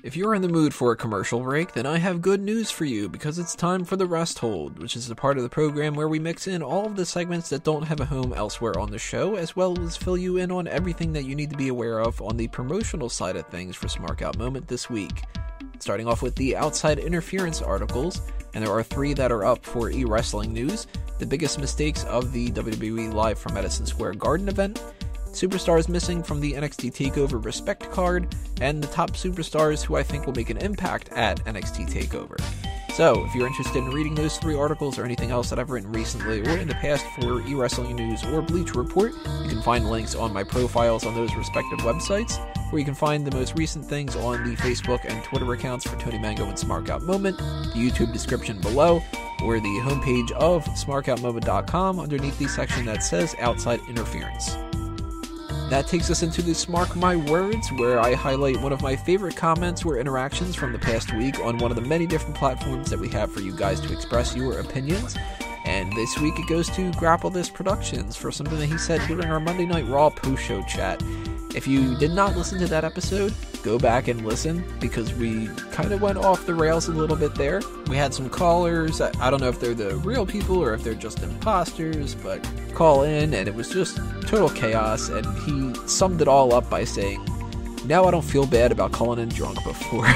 If you're in the mood for a commercial break, then I have good news for you, because it's time for the Rest Hold, which is the part of the program where we mix in all of the segments that don't have a home elsewhere on the show, as well as fill you in on everything that you need to be aware of on the promotional side of things for Smark Out Moment this week. Starting off with the outside interference articles, and there are 3 that are up for e-wrestling news: the biggest mistakes of the WWE Live from Madison Square Garden event, superstars missing from the NXT TakeOver Respect card, and the top superstars who I think will make an impact at NXT TakeOver. So, if you're interested in reading those 3 articles or anything else that I've written recently or in the past for eWrestling News or Bleacher Report, you can find links on my profiles on those respective websites, where you can find the most recent things on the Facebook and Twitter accounts for Tony Mango and Smark Out Moment, the YouTube description below, or the homepage of smarkoutmoment.com underneath the section that says Outside Interference. That takes us into the Smark My Words, where I highlight one of my favorite comments or interactions from the past week on one of the many different platforms that we have for you guys to express your opinions. And this week it goes to Grapple This Productions for something that he said during our Monday Night Raw post-show chat. If you did not listen to that episode, go back and listen, because we kind of went off the rails a little bit there. We had some callers. I don't know if they're the real people or if they're just imposters, but call in, and it was just total chaos, and he summed it all up by saying, "Now I don't feel bad about calling in drunk before."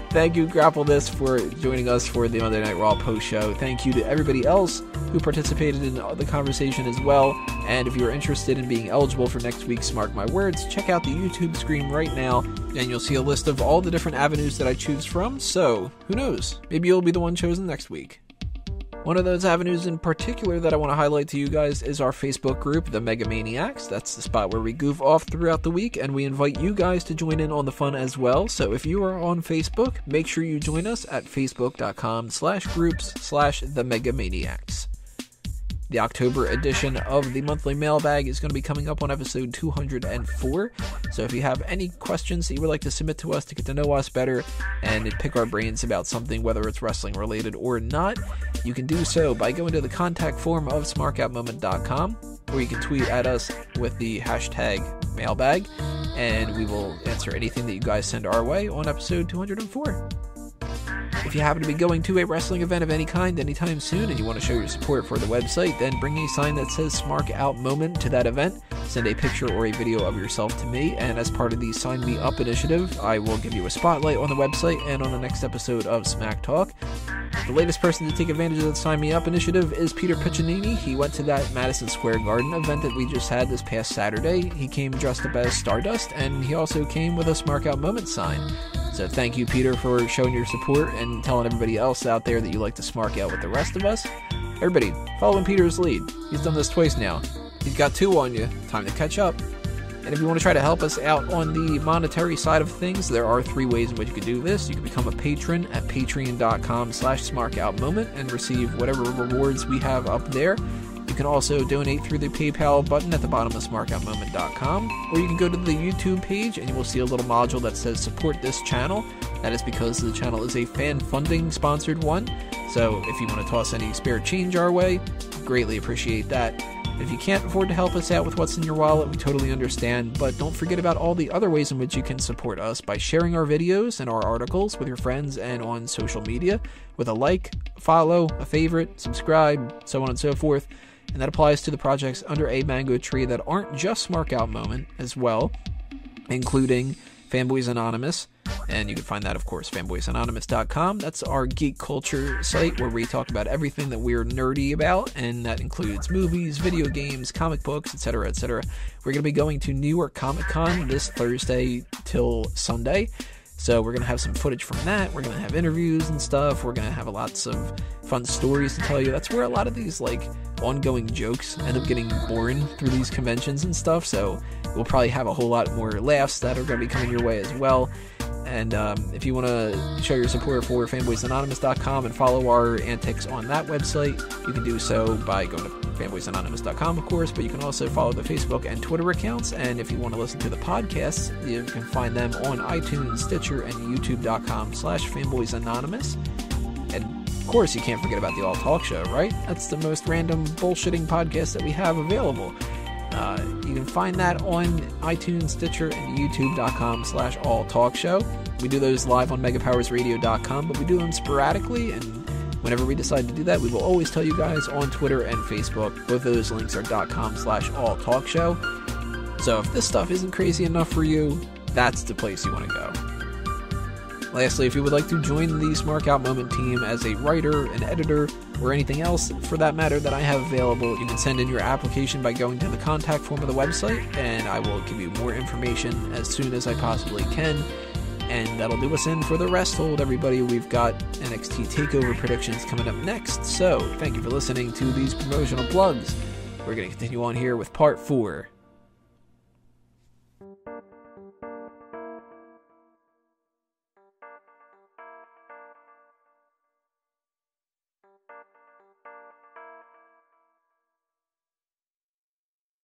Thank you, Grapple This, for joining us for the Monday Night Raw post-show. Thank you to everybody else who participated in the conversation as well. And if you're interested in being eligible for next week's Smark My Words, check out the YouTube screen right now, and you'll see a list of all the different avenues that I choose from. So, who knows? Maybe you'll be the one chosen next week. One of those avenues in particular that I want to highlight to you guys is our Facebook group, the Megamaniacs. That's the spot where we goof off throughout the week, and we invite you guys to join in on the fun as well. So if you are on Facebook, make sure you join us at facebook.com/groups/the Megamaniacs. The October edition of the monthly Mailbag is going to be coming up on episode 204. So if you have any questions that you would like to submit to us to get to know us better and pick our brains about something, whether it's wrestling related or not, you can do so by going to the contact form of smarkoutmoment.com, or you can tweet at us with the hashtag Mailbag, and we will answer anything that you guys send our way on episode 204. If you happen to be going to a wrestling event of any kind anytime soon and you want to show your support for the website, then bring a sign that says Smark Out Moment to that event. Send a picture or a video of yourself to me, and as part of the Sign Me Up initiative, I will give you a spotlight on the website and on the next episode of Smack Talk. The latest person to take advantage of the Sign Me Up initiative is Peter Piccinini. He went to that Madison Square Garden event that we just had this past Saturday. He came dressed up as Stardust, and he also came with a Smark Out Moment sign. So thank you, Peter, for showing your support and telling everybody else out there that you like to smark out with the rest of us. Everybody, follow in Peter's lead. He's done this twice now. He's got 2 on you. Time to catch up. And if you want to try to help us out on the monetary side of things, there are 3 ways in which you can do this. You can become a patron at patreon.com/smarkoutmoment and receive whatever rewards we have up there. You can also donate through the PayPal button at the bottom of smarkoutmoment.com, or you can go to the YouTube page and you will see a little module that says support this channel. That is because the channel is a fan funding sponsored one. So if you want to toss any spare change our way, greatly appreciate that. If you can't afford to help us out with what's in your wallet, we totally understand, but don't forget about all the other ways in which you can support us by sharing our videos and our articles with your friends and on social media with a like, follow, a favorite, subscribe, so on and so forth. And that applies to the projects under a mango tree that aren't just Smark Out Moment as well, including Fanboys Anonymous. And you can find that, of course, fanboysanonymous.com. That's our geek culture site where we talk about everything that we're nerdy about, and that includes movies, video games, comic books, etc., etc. We're going to be going to New York Comic Con this Thursday till Sunday. So we're going to have some footage from that. We're going to have interviews and stuff. We're going to have lots of fun stories to tell you. That's where a lot of these ongoing jokes end up getting born through these conventions and stuff. So we'll probably have a whole lot more laughs that are going to be coming your way as well. And if you want to show your support for fanboysanonymous.com and follow our antics on that website, you can do so by going to fanboysanonymous.com, of course, but you can also follow the Facebook and Twitter accounts. And if you want to listen to the podcasts, you can find them on iTunes, Stitcher, and youtube.com/fanboysanonymous. And of course, you can't forget about the All Talk Show, right? That's the most random bullshitting podcast that we have available. You can find that on iTunes, Stitcher, and youtube.com/alltalkshow. We do those live on megapowersradio.com, but we do them sporadically, and whenever we decide to do that, we will always tell you guys on Twitter and Facebook. Both of those links are .com/alltalkshow. So if this stuff isn't crazy enough for you, that's the place you want to go. Lastly, if you would like to join the Smark Out Moment team as a writer, an editor, or anything else for that matter that I have available, you can send in your application by going to the contact form of the website, and I will give you more information as soon as I possibly can. And that'll do us in for the rest hold, everybody. We've got NXT TakeOver predictions coming up next, so thank you for listening to these promotional plugs. We're going to continue on here with part 4.